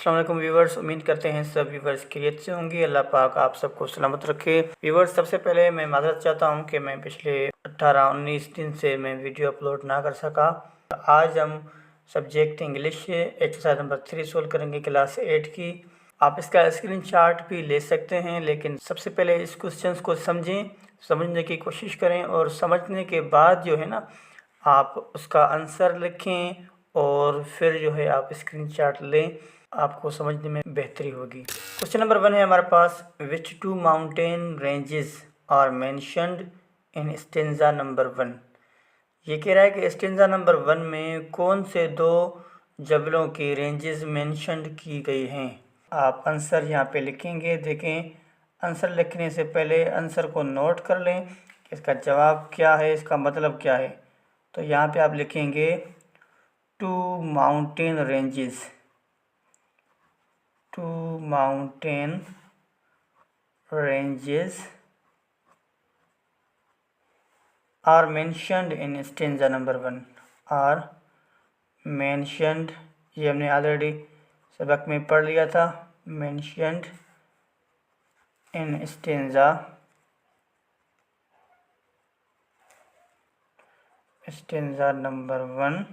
अस्सलाम वालेकुम व्यूवर्स, उम्मीद करते हैं सब व्यूवर्स खैरियत से होंगे। अल्लाह पाक आप सबको सलामत रखे। व्यूवर्स, सबसे पहले मैं माज़रत चाहता हूं कि मैं पिछले 18-19 दिन से मैं वीडियो अपलोड ना कर सका। आज हम subject English exercise number 3 solve करेंगे क्लास 8 की। आप इसका स्क्रीनशॉट भी ले सकते हैं, लेकिन सबसे पहले इस क्वेश्चन को समझने की कोशिश करें और समझने के बाद जो है ना आप उसका आंसर लिखें और फिर जो है आप स्क्रीनशॉट लें, आपको समझने में बेहतरी होगी। क्वेश्चन नंबर 1 है हमारे पास, which two mountain ranges are mentioned in stanza number 1। ये कह रहा है कि स्टेंजा नंबर 1 में कौन से दो जबलों की रेंजेस मेंशन्ड की गई हैं। आप आंसर यहाँ पे लिखेंगे। देखें, आंसर लिखने से पहले आंसर को नोट कर लें कि इसका जवाब क्या है, इसका मतलब क्या है। तो यहाँ पे आप लिखेंगे two mountain ranges, two mountain ranges are mentioned in stanza number 1। Are mentioned, ये हमने ऑलरेडी सबक में पढ़ लिया था। मेंशन्ड इन स्टेंजा नंबर 1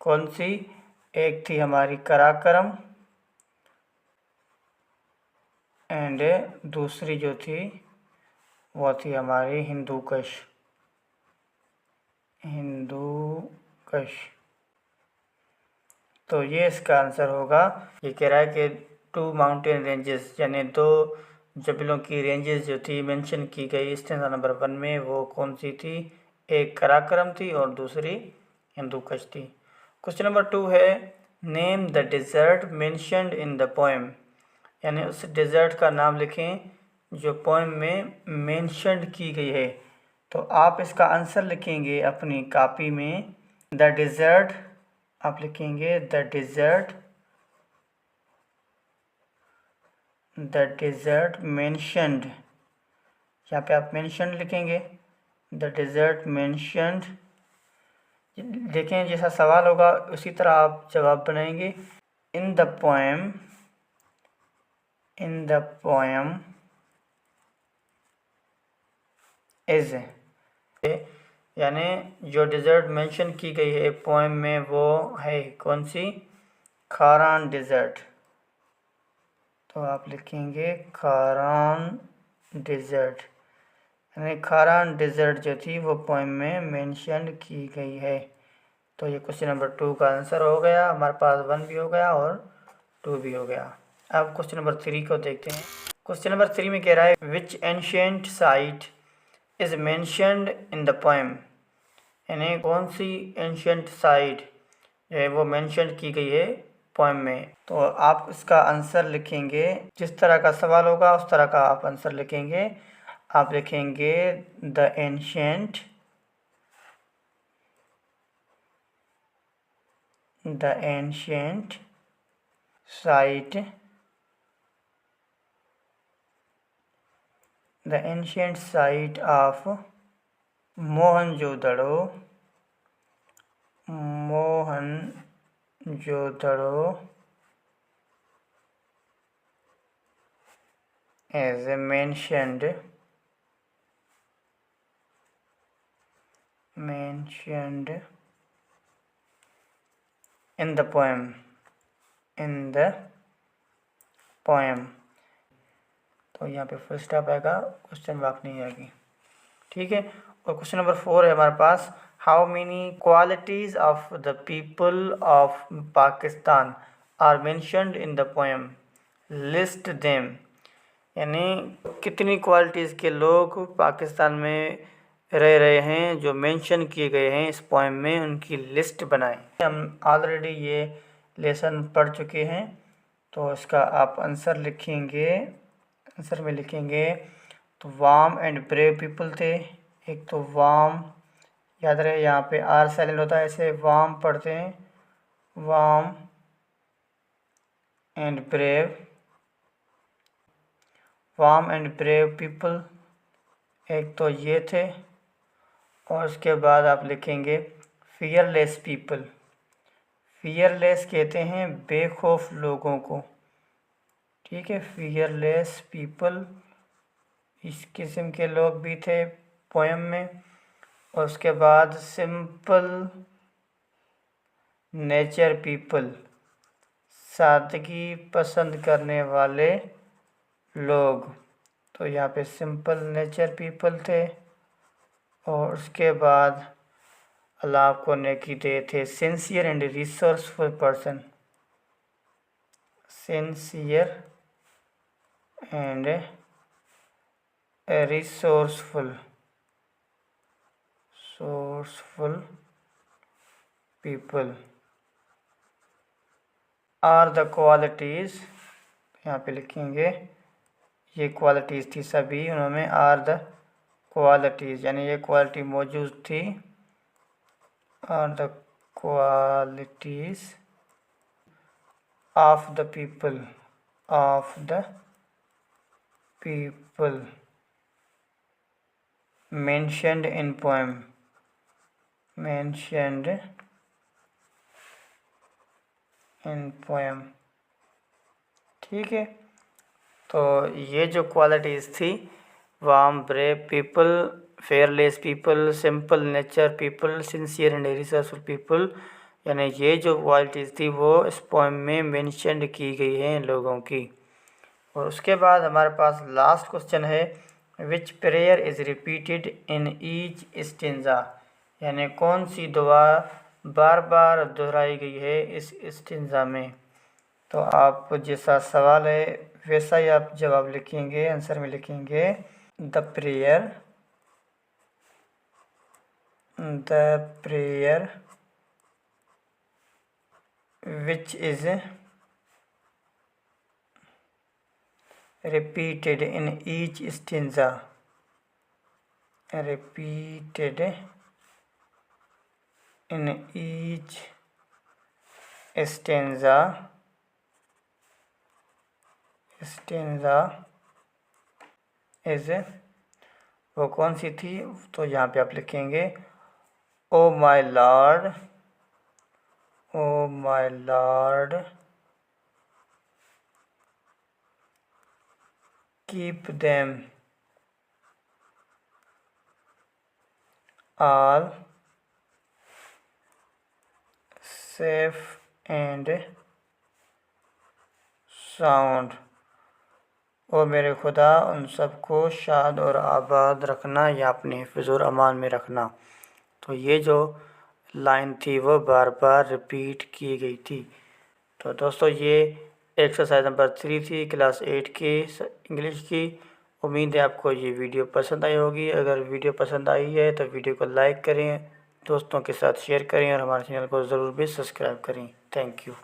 कौन सी? एक थी हमारी कराकरम एंड दूसरी जो थी वो थी हमारी हिंदूकश। तो ये इसका आंसर होगा। ये कह रहा है कि टू माउंटेन रेंजेस यानी दो जबलों की रेंजेस जो थी मेंशन की गई स्टेंजा नंबर 1 में, वो कौन सी थी? एक कराकरम थी और दूसरी हिंदूकश थी। क्वेश्चन नंबर 2 है, name the desert mentioned in the poem. यानी उस डेजर्ट का नाम लिखें जो पोएम में मेंशन्ड की गई है। तो आप इसका आंसर लिखेंगे अपनी कॉपी में। द डेजर्ट आप लिखेंगे, द डेजर्ट मेंशन्ड, यहाँ पे आप मेंशन्ड लिखेंगे। द डेजर्ट मेंशन्ड, देखें जैसा सवाल होगा उसी तरह आप जवाब बनाएंगे। इन द पोएम इज, यानी जो डेजर्ट मेंशन की गई है पोएम में वो है कौन सी? खारान डेजर्ट। तो आप लिखेंगे खारान डेजर्ट, यानी खारान डेजर्ट जो थी वो पोएम में मेंशन की गई है। तो ये क्वेश्चन नंबर 2 का आंसर हो गया। हमारे पास 1 भी हो गया और 2 भी हो गया। अब क्वेश्चन नंबर 3 को देखते हैं। क्वेश्चन नंबर 3 में कह रहा है, which ancient site is mentioned in the poem. यानी कौन सी एंशिएंट साइट जो है वो मेंशन की गई है पोएम में। तो आप इसका आंसर लिखेंगे, जिस तरह का सवाल होगा उस तरह का आप आंसर लिखेंगे। आप लिखेंगे the ancient site, the ancient site of Mohenjodaro as mentioned in the poem, तो यहाँ पे फुल स्टॉप आएगा, क्वेश्चन मार्क नहीं आएगी। ठीक है। और क्वेश्चन नंबर 4 है हमारे पास, how many qualities of the people of Pakistan are mentioned in the poem, list them. यानी कितनी क्वालिटीज़ के लोग पाकिस्तान में रह रहे हैं जो मेंशन किए गए हैं इस पोएम में, उनकी लिस्ट बनाएं। हम ऑलरेडी ये लेसन पढ़ चुके हैं, तो इसका आप आंसर लिखेंगे। आंसर में लिखेंगे तो वार्म एंड ब्रेव पीपल थे। एक तो वार्म, याद रहे यहाँ पे आर साइलेंट होता है, ऐसे वार्म पढ़ते हैं, वार्म एंड ब्रेव पीपल, एक तो ये थे। और उसके बाद आप लिखेंगे फियरलेस पीपल, फियरलेस कहते हैं बेखौफ लोगों को, ठीक है, फियरलेस पीपल, इस किस्म के लोग भी थे पोएम में। और उसके बाद सिंपल नेचर पीपल, सादगी पसंद करने वाले लोग, तो यहाँ पे सिंपल नेचर पीपल थे। और उसके बाद अल्लाह आपको नेकी दे थे sincere and resourceful person, sincere and resourceful people are the qualities, यहाँ पे लिखेंगे ये क्वालिटीज़ थी सभी उनमें, आर द क्वालिटीज़ यानी ये क्वालिटी मौजूद थी, are the qualities of the people mentioned in poem, ठीक है। तो ये जो क्वालिटीज़ थी, warm brave people, fearless people, simple nature people, sincere and resourceful people, यानी ये जो क्वालिटीज़ थी वो इस पोएम में मेंशन की गई हैं इन लोगों की। और उसके बाद हमारे पास लास्ट क्वेश्चन है, which prayer is repeated in each stanza, यानी कौन सी दुआ बार बार दोहराई गई है इस स्टेंजा में। तो आप जैसा सवाल है वैसा ही आप जवाब लिखेंगे, आंसर में लिखेंगे the prayer which is repeated in each stanza, is, वो कौन सी थी, तो यहाँ पे आप लिखेंगे O my lord keep them all safe and sound, ओ मेरे खुदा उन सबको शाद और आबाद रखना या अपने हिफ्ज़ और अमान में रखना। तो ये जो लाइन थी वो बार बार रिपीट की गई थी। तो दोस्तों ये एक्सरसाइज नंबर 3 थी क्लास 8 की इंग्लिश की। उम्मीद है आपको ये वीडियो पसंद आई होगी। अगर वीडियो पसंद आई है तो वीडियो को लाइक करें, दोस्तों के साथ शेयर करें और हमारे चैनल को ज़रूर भी सब्सक्राइब करें। Thank you.